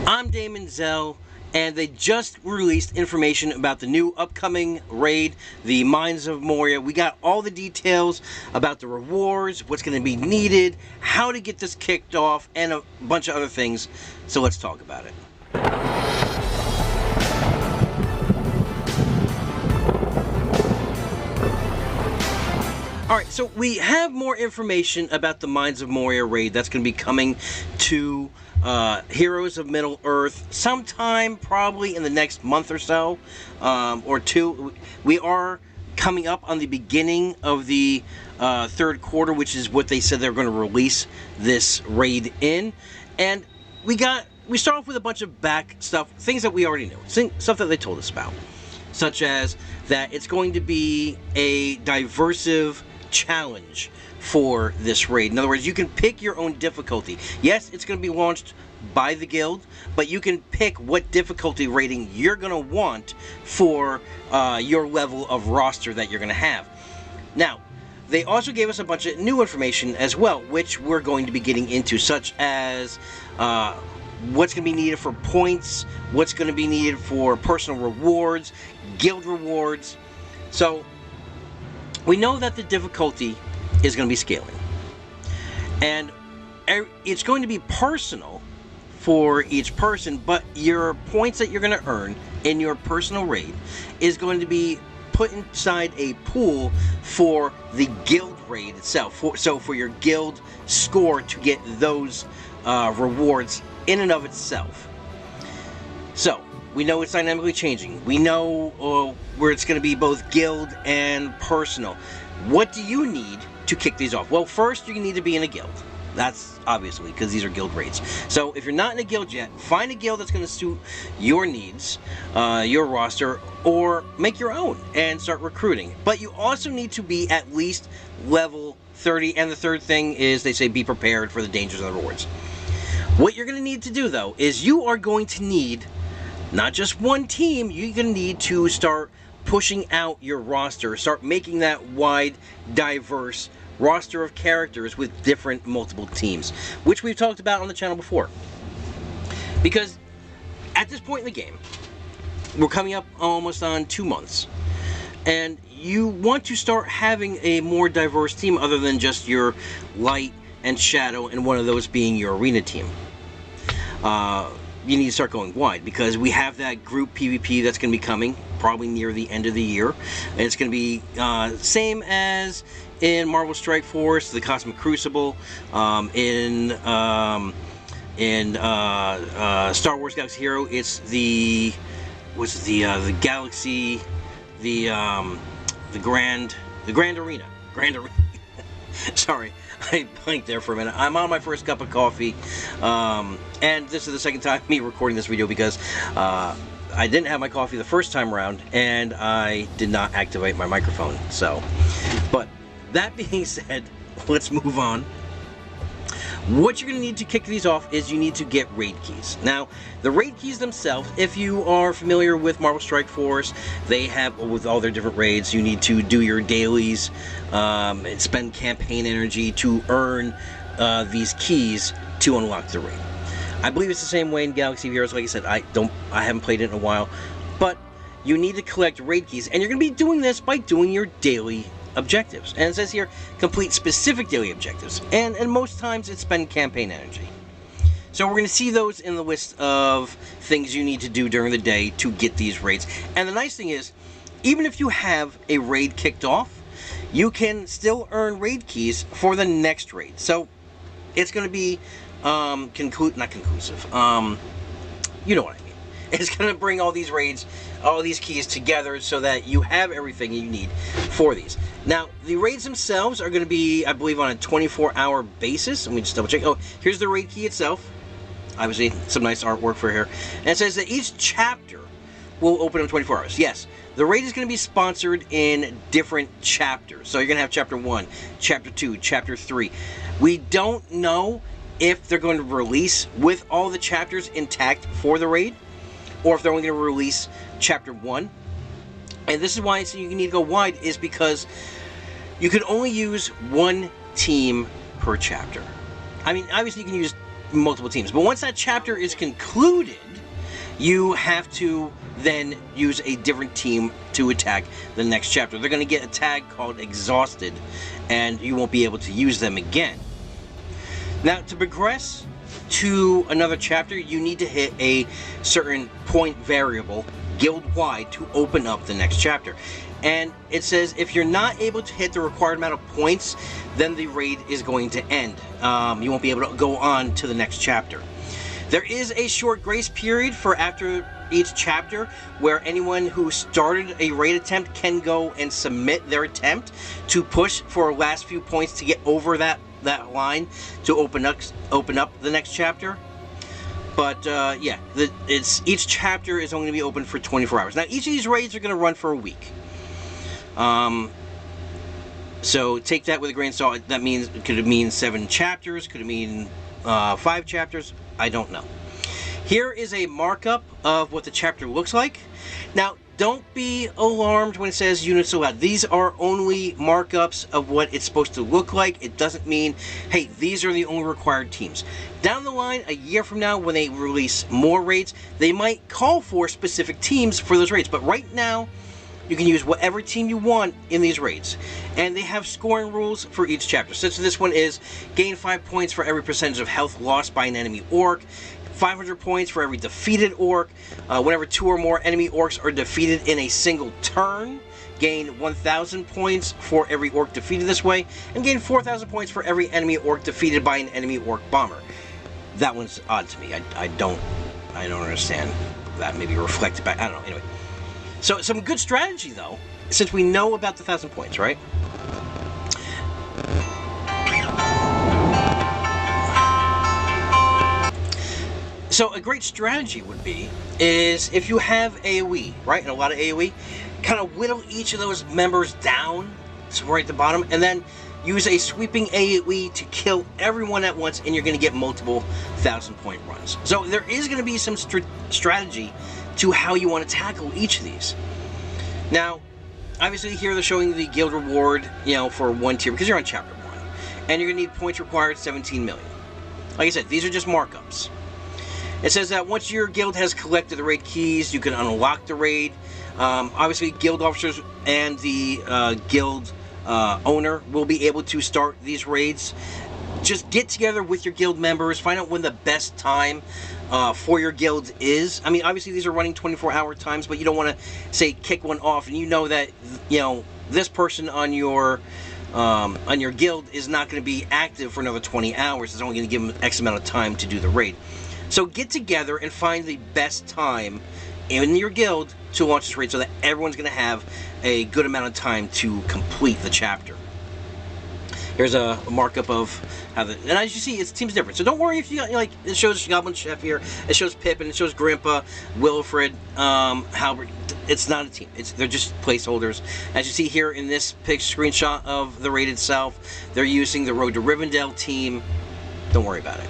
I'm Daemonxel, and they just released information about the new upcoming raid, the Mines of Moria. We got all the details about the rewards, what's going to be needed, how to get this kicked off, and a bunch of other things. So let's talk about it. Alright, so we have more information about the Mines of Moria raid that's going to be coming to Heroes of Middle-earth sometime probably in the next month or so, or two. We are coming up on the beginning of the third quarter, which is what they said they're going to release this raid in. And we start off with a bunch of back stuff, things that we already know, stuff that they told us about, such as that it's going to be a diversive challenge for this raid. In other words, you can pick your own difficulty. Yes, it's going to be launched by the guild, but you can pick what difficulty rating you're going to want for your level of roster that you're going to have. Now, they also gave us a bunch of new information as well, which we're going to be getting into, such as what's going to be needed for points, what's going to be needed for personal rewards, guild rewards. So we know that the difficulty is going to be scaling, and it's going to be personal for each person, but your points that you're going to earn in your personal raid is going to be put inside a pool for the guild raid itself, so for your guild score to get those rewards in and of itself. So we know it's dynamically changing. We know where it's going to be both guild and personal. What do you need to kick these off? Well, first you need to be in a guild. That's obviously because these are guild raids. So if you're not in a guild yet, find a guild that's going to suit your needs, your roster, or make your own and start recruiting. But you also need to be at least level 30. And the third thing is, they say, be prepared for the dangers and the rewards. What you're going to need to do, though, is you are going to need not just one team. You're going to need to start pushing out your roster, start making that wide, diverse roster of characters with different multiple teams, which we've talked about on the channel before. Because at this point in the game, we're coming up almost on 2 months, and you want to start having a more diverse team other than just your light and shadow, and one of those being your arena team. You need to start going wide, because we have that group PvP that's going to be coming probably near the end of the year, and it's going to be same as in Marvel Strike Force, the Cosmic Crucible, in Star Wars Galaxy Hero, it's the Galaxy, the Grand Arena. Sorry, I blanked there for a minute. I'm on my first cup of coffee, and this is the second time me recording this video, because I didn't have my coffee the first time around, and I did not activate my microphone. So, but that being said, let's move on. What you're going to need to kick these off is you need to get raid keys. Now, the raid keys themselves, if you are familiar with Marvel Strike Force, they have, with all their different raids, you need to do your dailies, and spend campaign energy to earn these keys to unlock the raid. I believe it's the same way in Galaxy of Heroes. Like I said, I haven't played it in a while, but you need to collect raid keys, and you're going to be doing this by doing your daily objectives. And it says here, complete specific daily objectives, and most times it's spend campaign energy. So we're going to see those in the list of things you need to do during the day to get these raids. And the nice thing is, even if you have a raid kicked off, you can still earn raid keys for the next raid. So it's going to be not conclusive, you know what I mean. It's going to bring all these raids, all these keys together, so that you have everything you need for these. Now, the raids themselves are going to be, I believe, on a 24-hour basis. Let me just double check. Oh, here's the raid key itself. Obviously, some nice artwork for here. And it says that each chapter will open in 24 hours. Yes, the raid is going to be sponsored in different chapters. So you're going to have Chapter 1, Chapter 2, Chapter 3. We don't know if they're going to release with all the chapters intact for the raid, or if they're only going to release Chapter 1. And this is why I say you need to go wide, is because you can only use one team per chapter. I mean, obviously you can use multiple teams. But once that chapter is concluded, you have to then use a different team to attack the next chapter. They're going to get a tag called Exhausted, and you won't be able to use them again. Now, to progress to another chapter, you need to hit a certain point variable, guild-wide, to open up the next chapter. And it says if you're not able to hit the required amount of points, then the raid is going to end. You won't be able to go on to the next chapter. There is a short grace period for after each chapter where anyone who started a raid attempt can go and submit their attempt to push for last few points to get over that line to open up the next chapter. But yeah, each chapter is only going to be open for 24 hours. Now, each of these raids are going to run for a week. So take that with a grain of salt. That means, could it mean 7 chapters? Could it mean 5 chapters? I don't know. Here is a markup of what the chapter looks like. Now, don't be alarmed when it says units allowed. These are only markups of what it's supposed to look like. It doesn't mean, hey, these are the only required teams. Down the line, a year from now, when they release more raids, they might call for specific teams for those raids. But right now, you can use whatever team you want in these raids. And they have scoring rules for each chapter. Such as this one is, gain 5 points for every percentage of health lost by an enemy orc, 500 points for every defeated orc, whenever 2 or more enemy orcs are defeated in a single turn, gain 1,000 points for every orc defeated this way, and gain 4,000 points for every enemy orc defeated by an enemy orc bomber. That one's odd to me. I don't understand that. Maybe reflect back. I don't know. Anyway. So, some good strategy, though, since we know about the 1,000 points, right? So, a great strategy would be, is if you have AoE, right, and a lot of AoE, kind of whittle each of those members down, so right at the bottom, and then use a sweeping AoE to kill everyone at once, and you're going to get multiple 1,000-point runs. So, there is going to be some strategy to how you want to tackle each of these. Now, obviously here they're showing the guild reward, for 1 tier, because you're on chapter 1. And you're going to need points required, 17 million. Like I said, these are just markups. It says that once your guild has collected the raid keys, you can unlock the raid. Obviously, guild officers and the guild owner will be able to start these raids. Just get together with your guild members, find out when the best time for your guild is. I mean, obviously these are running 24-hour times, but you don't want to, say, kick one off, and you know that, this person on your guild is not going to be active for another 20 hours. It's only going to give them X amount of time to do the raid. So get together and find the best time in your guild to launch this raid so that everyone's going to have a good amount of time to complete the chapter. Here's a markup of how and as you see, it seems different. So don't worry if you got, it shows Goblin Chef here, it shows Pip, and it shows Grandpa, Wilfred, Halbert. It's not a team. They're just placeholders. As you see here in this screenshot of the raid itself, they're using the Road to Rivendell team. Don't worry about it.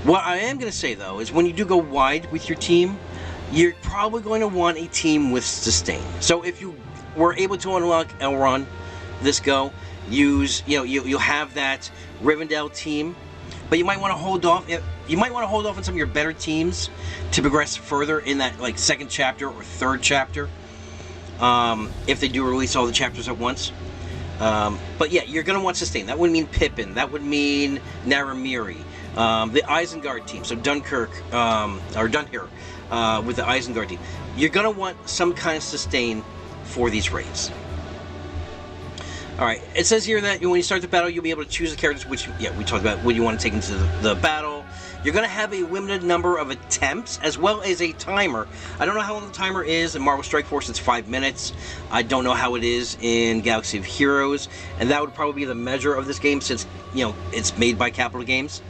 What I am going to say, though, is when you do go wide with your team, you're probably going to want a team with sustain. So if you were able to unlock Elrond this go, you'll have that Rivendell team, but you might want to hold off. You might want to hold off on some of your better teams to progress further in that 2nd chapter or 3rd chapter, if they do release all the chapters at once. But yeah, you're going to want sustain. That would mean Pippin. That would mean Naramiri. The Isengard team, so Dunkirk, or Dunhir, with the Isengard team. You're going to want some kind of sustain for these raids. Alright, it says here that when you start the battle, you'll be able to choose the characters, which, we talked about what you want to take into the battle. You're going to have a limited number of attempts, as well as a timer. I don't know how long the timer is. In Marvel Strike Force, it's 5 minutes. I don't know how it is in Galaxy of Heroes, and that would probably be the measure of this game, since, it's made by Capital Games.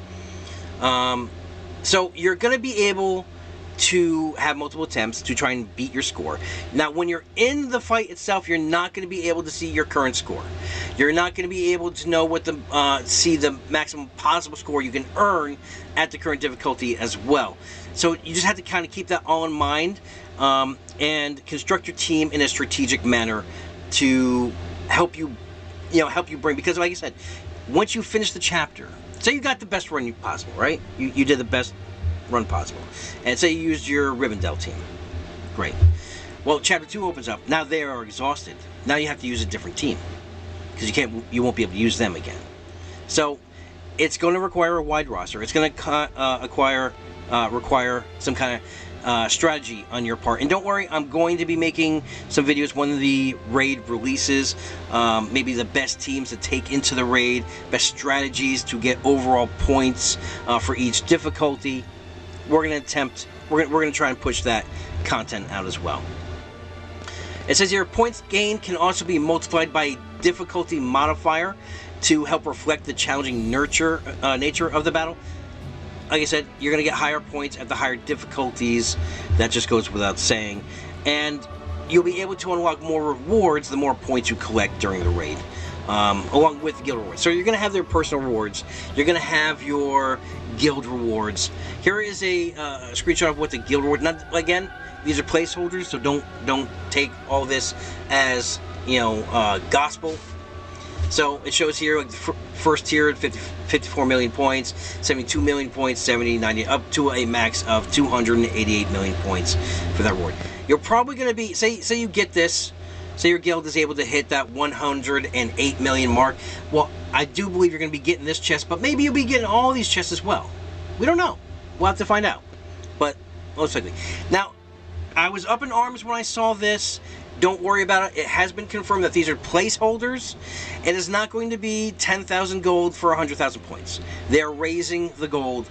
So you're going to be able to have multiple attempts to try and beat your score. Now, when you're in the fight itself, you're not going to be able to see your current score. You're not going to be able to know what see the maximum possible score you can earn at the current difficulty as well. So you just have to kind of keep that all in mind, and construct your team in a strategic manner to help you bring, because like I said, once you finish the chapter, say you got the best run possible, right? You did the best run possible. And say you used your Rivendell team. Great. Well, Chapter 2 opens up. Now they are exhausted. Now you have to use a different team. Because you won't be able to use them again. So, it's going to require a wide roster. It's going to require some kind of strategy on your part. And don't worry, I'm going to be making some videos when the raid releases. Maybe the best teams to take into the raid, best strategies to get overall points for each difficulty. We're going to try and push that content out as well. It says here, points gained can also be multiplied by a difficulty modifier to help reflect the challenging nature of the battle. Like I said, you're going to get higher points at the higher difficulties. That just goes without saying. And you'll be able to unlock more rewards the more points you collect during the raid, along with guild rewards. So you're going to have their personal rewards. You're going to have your guild rewards. Here is a screenshot of what the guild reward. Not again, these are placeholders, so don't take all this as gospel. So it shows here, like the first tier at 54 million points, 72 million points, 70, 90, up to a max of 288 million points for that reward. You're probably going to be, say you get this, say your guild is able to hit that 108 million mark. Well, I do believe you're going to be getting this chest, but maybe you'll be getting all these chests as well. We don't know. We'll have to find out. But most likely. Now, I was up in arms when I saw this. Don't worry about it. It has been confirmed that these are placeholders. It is not going to be 10,000 gold for 100,000 points. They're raising the gold.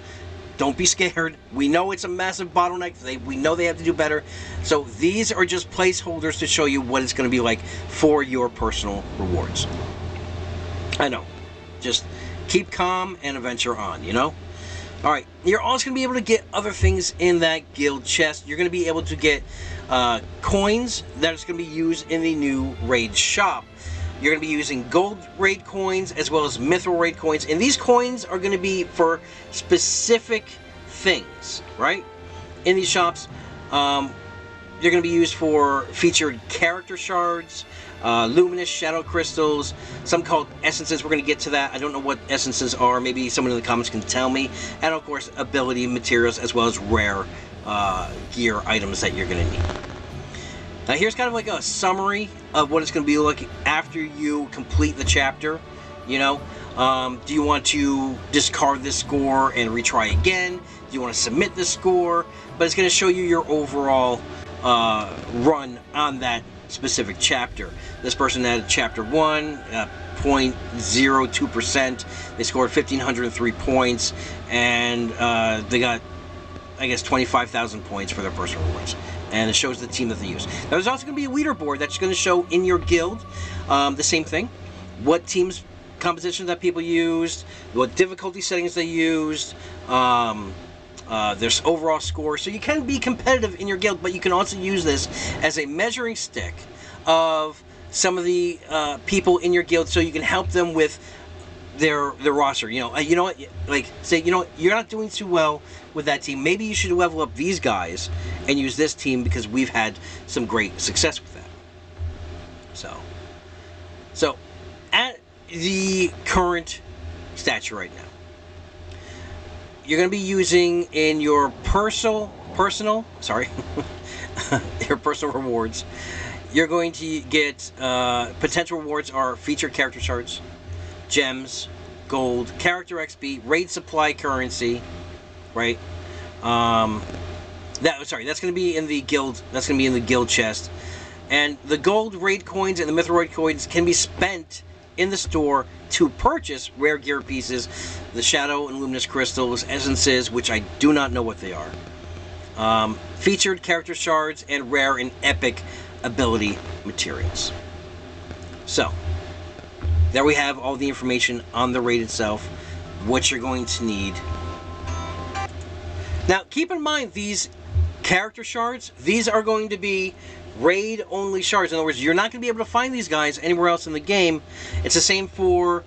Don't be scared. We know it's a massive bottleneck. We know they have to do better. So these are just placeholders to show you what it's going to be like for your personal rewards. I know. Just keep calm and adventure on, Alright, you're also going to be able to get other things in that guild chest. You're going to be able to get coins that is going to be used in the new raid shop. You're going to be using gold raid coins as well as mithril raid coins. And these coins are going to be for specific things, right? In these shops, they're going to be used for featured character shards, luminous shadow crystals, some called essences. We're going to get to that. I don't know what essences are. Maybe someone in the comments can tell me. And of course, ability materials as well as rare gear items that you're going to need. Now here's kind of like a summary of what it's going to be like after you complete the chapter. Do you want to discard this score and retry again? Do you want to submit this score? But it's going to show you your overall run on that specific chapter. This person had chapter 1, 0.02%. They scored 1,503 points, and they got, I guess, 25,000 points for their personal rewards. And it shows the team that they use. Now, there's also going to be a leaderboard that's going to show in your guild the same thing. What teams, compositions that people used, what difficulty settings they used, there's overall score. So you can be competitive in your guild, but you can also use this as a measuring stick of some of the people in your guild, so you can help them with their roster. You know what? Like, say, you're not doing too well with that team. Maybe you should level up these guys and use this team because we've had some great success with that. So at the current stature right now, you're going to be using in your personal your personal rewards. You're going to get potential rewards are featured character shards, gems, gold, character XP, raid supply currency, right? That's going to be in the guild. That's going to be in the guild chest. And the gold raid coins and the mithril raid coins can be spent in the store to purchase rare gear pieces, the shadow and luminous crystals, essences, which I do not know what they are, featured character shards, and rare and epic ability materials. So, there we have all the information on the raid itself, what you're going to need. Now, keep in mind, these character shards, these are going to be raid-only shards. In other words, you're not going to be able to find these guys anywhere else in the game. It's the same for,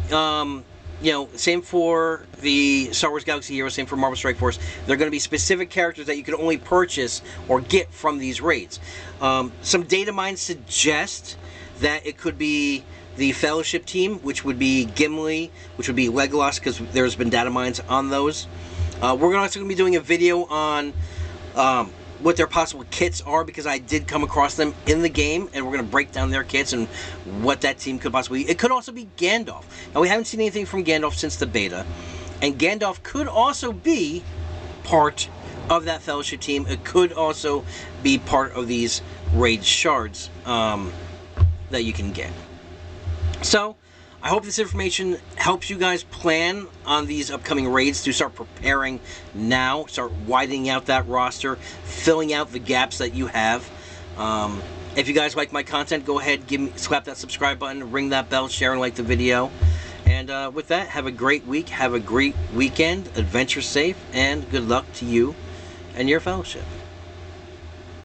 same for the Star Wars Galaxy Heroes, same for Marvel Strike Force. They're going to be specific characters that you can only purchase or get from these raids. Some data mines suggest that it could be the Fellowship team, which would be Gimli, which would be Legolas, because there's been data mines on those. We're also going to be doing a video on what their possible kits are, because I did come across them in the game, and we're going to break down their kits and what that team could possibly be. It could also be Gandalf. Now, we haven't seen anything from Gandalf since the beta, and Gandalf could also be part of that Fellowship team. It could also be part of these raid shards that you can get. So, I hope this information helps you guys plan on these upcoming raids, to start preparing now, start widening out that roster, filling out the gaps that you have. If you guys like my content, go ahead, slap that subscribe button, ring that bell, share and like the video. And with that, have a great week, have a great weekend, adventure safe, and good luck to you and your Fellowship.